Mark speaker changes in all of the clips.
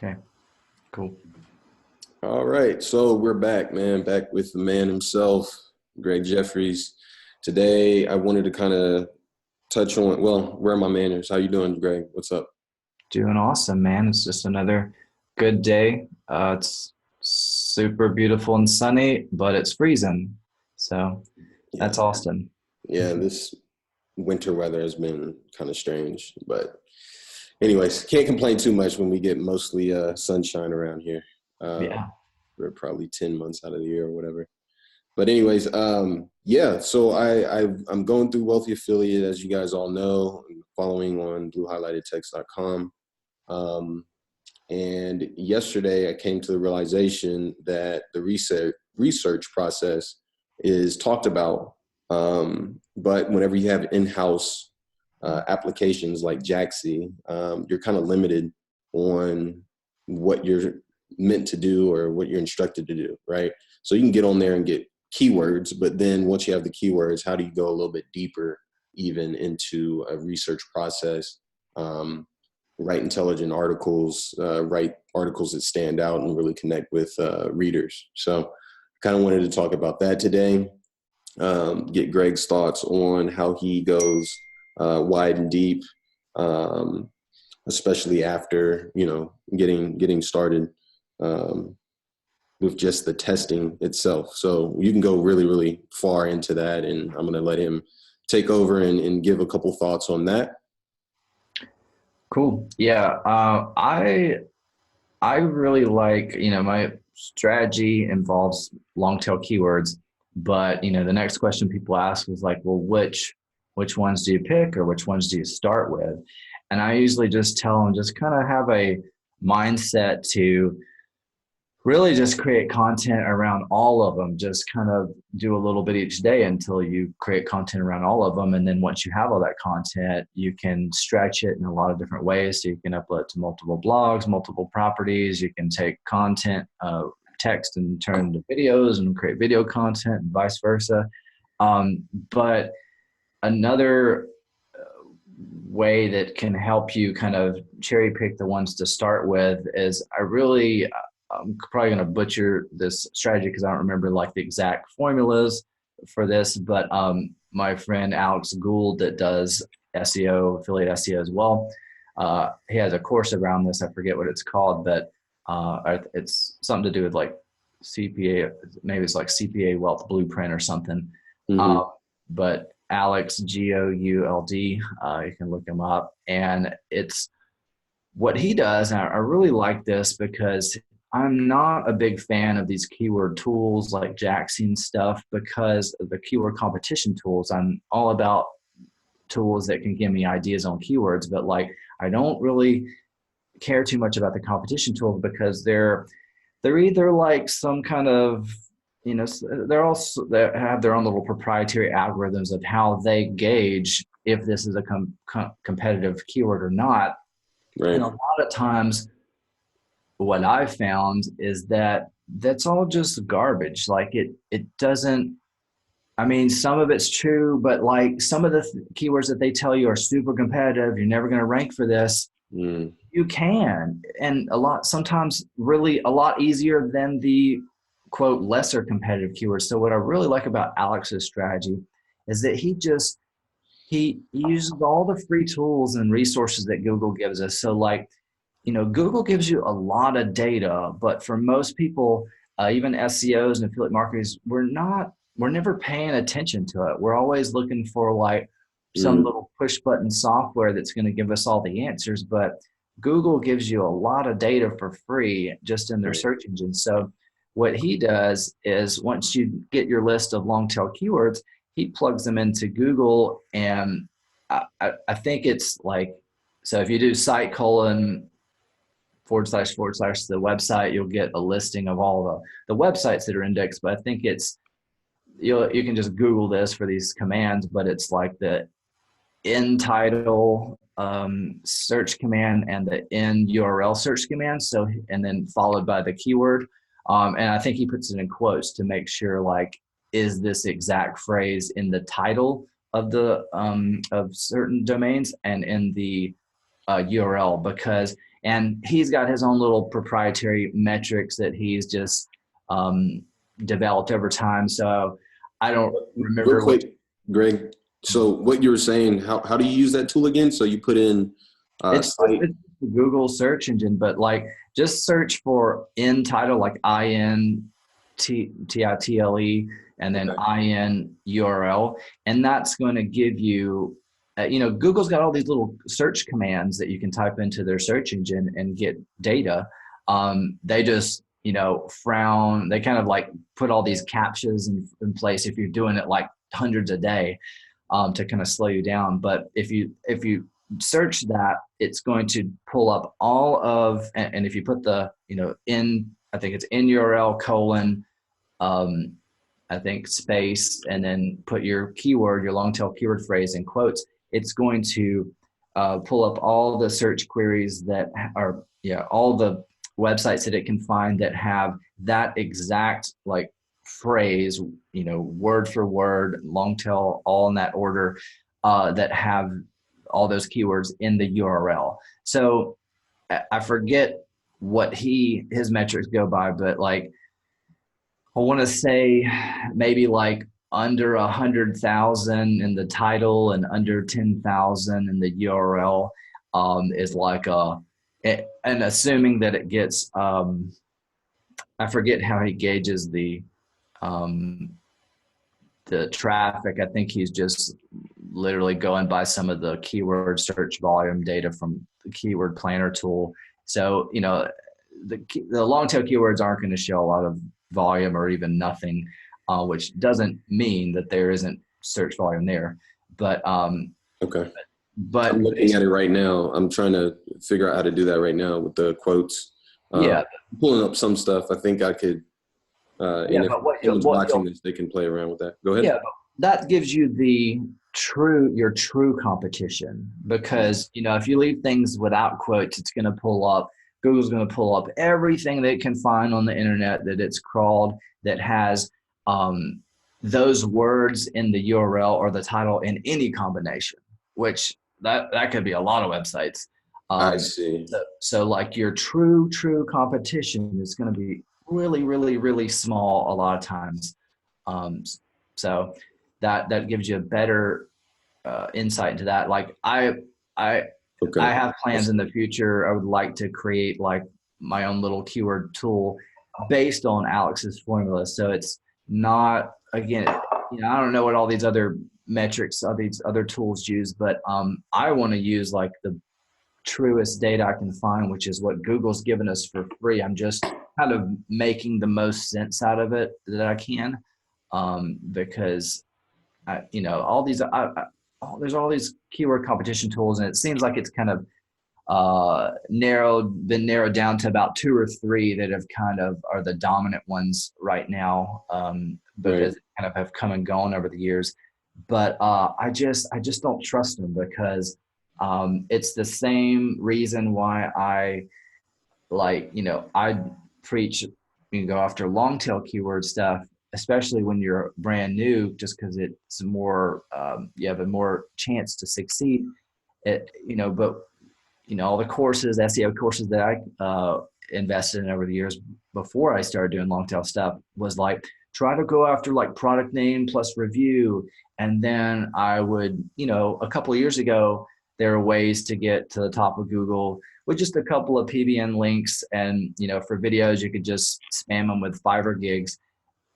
Speaker 1: Okay, cool.
Speaker 2: All right, so we're back, man, back with the man himself, Greg Jeffries. Today, I wanted to kind of touch on, well, where are my manners? How you doing, Greg? What's up?
Speaker 1: Doing awesome, man. It's just another good day. It's super beautiful and sunny, but it's freezing. So
Speaker 2: Yeah,
Speaker 1: that's awesome.
Speaker 2: yeah, this winter weather has been kind of strange, but anyways, can't complain too much when we get mostly sunshine around here. Uh,
Speaker 1: Yeah.
Speaker 2: we're probably 10 months out of the year or whatever. But anyways, yeah. So I'm going through Wealthy Affiliate, as you guys all know. I'm following on BlueHighlightedText.com. Um, and yesterday, I came to the realization that the research process is talked about, but whenever you have in-house applications like Jaxi, you're kind of limited on what you're meant to do or what you're instructed to do, right? So you can get on there and get keywords, but then once you have the keywords, how do you go a little bit deeper even into a research process? Write intelligent articles, write articles that stand out and really connect with readers. So kind of wanted to talk about that today, get Greg's thoughts on how he goes wide and deep, um, especially after, getting started with just the testing itself. So you can go really, really far into that, and I'm going to let him take over and give a couple thoughts on that.
Speaker 1: Cool. Yeah. I really like, my strategy involves long tail keywords, but the next question people ask is like, well, which ones do you pick or which ones do you start with? And I usually just tell them just kind of have a mindset to really just create content around all of them. Just kind of do a little bit each day until you create content around all of them. And then once you have all that content, you can stretch it in a lot of different ways. So you can upload to multiple blogs, multiple properties. You can take content, text, and turn into videos and create video content and vice versa. But another way that can help you kind of cherry pick the ones to start with is I'm probably going to butcher this strategy because I don't remember like the exact formulas for this, but my friend Alex Gould that does SEO, affiliate SEO as well, he has a course around this. I forget what it's called, but it's something to do with like CPA, maybe it's like CPA Wealth Blueprint or something.
Speaker 2: Mm-hmm.
Speaker 1: But Alex, Gould, you can look him up. And it's what he does. And I really like this because I'm not a big fan of these keyword tools like Jaxing stuff because of the keyword competition tools. I'm all about tools that can give me ideas on keywords, but like I don't really care too much about the competition tools because they're either like some kind of they're also they have their own little proprietary algorithms of how they gauge if this is a competitive keyword or not. And
Speaker 2: Right.
Speaker 1: a lot of times what I found is that that's all just garbage. Like it doesn't, I mean, some of it's true, but like some of the keywords that they tell you are super competitive, you're never going to rank for this.
Speaker 2: Mm.
Speaker 1: You can, and sometimes really a lot easier than the quote lesser competitive keywords. So what I really like about Alex's strategy is that he uses all the free tools and resources that Google gives us. So like, Google gives you a lot of data, but for most people, even SEOs and affiliate marketers, we're never paying attention to it. We're always looking for like some
Speaker 2: Mm.
Speaker 1: little push button software that's going to give us all the answers. But Google gives you a lot of data for free just in their
Speaker 2: Right.
Speaker 1: search engine. So what he does is once you get your list of long tail keywords, he plugs them into Google. And I think it's like, so if you do site colon // the website, you'll get a listing of all the websites that are indexed. But I think it's, you can just Google this for these commands, but it's like the in title search command and the in URL search command. So, and then followed by the keyword. And I think he puts it in quotes to make sure like, is this exact phrase in the title of of certain domains and in the URL? Because And he's got his own little proprietary metrics that he's just um, developed over time. So I don't
Speaker 2: Real
Speaker 1: remember what
Speaker 2: quick, Greg. So what you were saying, how do you use that tool again? So you put in site.
Speaker 1: it's the Google search engine, but like just search for in title, like INTITLE and then
Speaker 2: Okay.
Speaker 1: IN URL. And that's going to give you, Google's got all these little search commands that you can type into their search engine and get data. They just, frown, they kind of like put all these captchas in place if you're doing it like hundreds a day, to kind of slow you down. But if you search that, it's going to pull up all of, and if you put the, I think it's in URL colon, um, I think space, and then put your keyword, your long tail keyword phrase in quotes, it's going to pull up all the search queries that are, all the websites that it can find that have that exact like phrase, word for word, long tail, all in that order, that have all those keywords in the URL. So I forget what his metrics go by, but like I want to say maybe like under 100,000 in the title and under 10,000 in the URL, is like and assuming that it gets, I forget how he gauges um, the traffic. I think he's just literally going by some of the keyword search volume data from the keyword planner tool. So, the long tail keywords aren't going to show a lot of volume or even nothing, which doesn't mean that there isn't search volume there. But
Speaker 2: Okay.
Speaker 1: but
Speaker 2: I'm looking at it right now. I'm trying to figure out how to do that right now with the quotes.
Speaker 1: yeah,
Speaker 2: Pulling up some stuff. I think I could.
Speaker 1: yeah.
Speaker 2: And if
Speaker 1: But
Speaker 2: someone's watching this, they can play around with that. Go ahead.
Speaker 1: yeah, that gives you your true competition, because if you leave things without quotes, it's going to pull up, Google's going to pull up everything they can find on the internet that it's crawled that has um, those words in the URL or the title in any combination, which that could be a lot of websites.
Speaker 2: I
Speaker 1: um,
Speaker 2: see.
Speaker 1: so like your true competition is going to be really really really small a lot of times. um, so that gives you a better insight into that. Like I
Speaker 2: Okay.
Speaker 1: I have
Speaker 2: I
Speaker 1: plans in the
Speaker 2: see.
Speaker 1: future. I would like to create like my own little keyword tool based on Alex's formula. So it's not, again, I don't know what all these other metrics, all these other tools use, but I want to use like the truest data I can find, which is what Google's given us for free. I'm just kind of making the most sense out of it that I can, because all these, there's all these keyword competition tools, and it seems like it's kind of been narrowed down to about two or three that have kind of are the dominant ones right now,
Speaker 2: Right.
Speaker 1: because they kind of have come and gone over the years. But I just don't trust them, because it's the same reason why I preach, go after long tail keyword stuff, especially when you're brand new, just because it's more, you have a more chance to succeed. But all the courses, SEO courses that I invested in over the years before I started doing long tail stuff was like, try to go after like product name plus review. And then I would, a couple of years ago, there are ways to get to the top of Google with just a couple of PBN links. And, for videos, you could just spam them with Fiverr gigs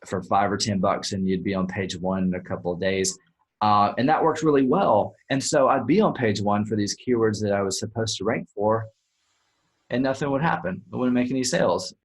Speaker 1: for $5 or $10, and you'd be on page one in a couple of days. And that works really well. And so I'd be on page one for these keywords that I was supposed to rank for, and nothing would happen. It wouldn't make any sales.